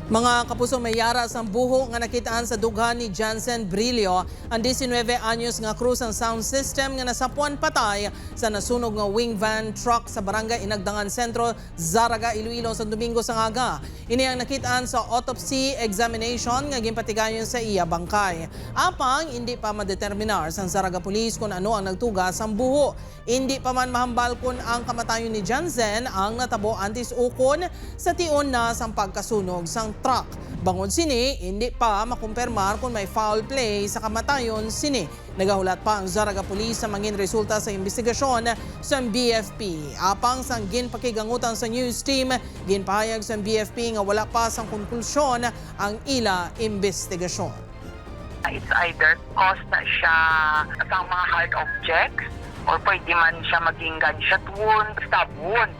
Mga kapuso, may yara ang buho nga nakitaan sa dughan ni Jansen Brillo, ang 19 anyos nga crew ang sound system nga nasapuan patay sa nasunog nga wing van truck sa barangay Inagdangan Sentro, Zaraga, Iloilo sa Domingo sa aga. Ini ang nakitaan sa autopsy examination nga ginpatigayon sa iya bangkay. Apang hindi pa madeterminar sa Zaraga Police kung ano ang nagtuga sa buho. Hindi pa man mahambal kung ang kamatayon ni Jansen ang natabo antis ukon sa tion na sang pagkasunog sang truck. Bangod sini, hindi pa makumpirmar kung may foul play sa kamatayon sini. Nagahulat pa ang Zaraga Police sa mangin resulta sa investigasyon sa BFP. Apang sang ginpakigangutan sa news team, ginpahayag sa BFP nga wala pa sang konklusyon ang ila investigasyon. It's either caused na siya sa mga hard objects or pwede man siya maging gunshot wound, stab wound.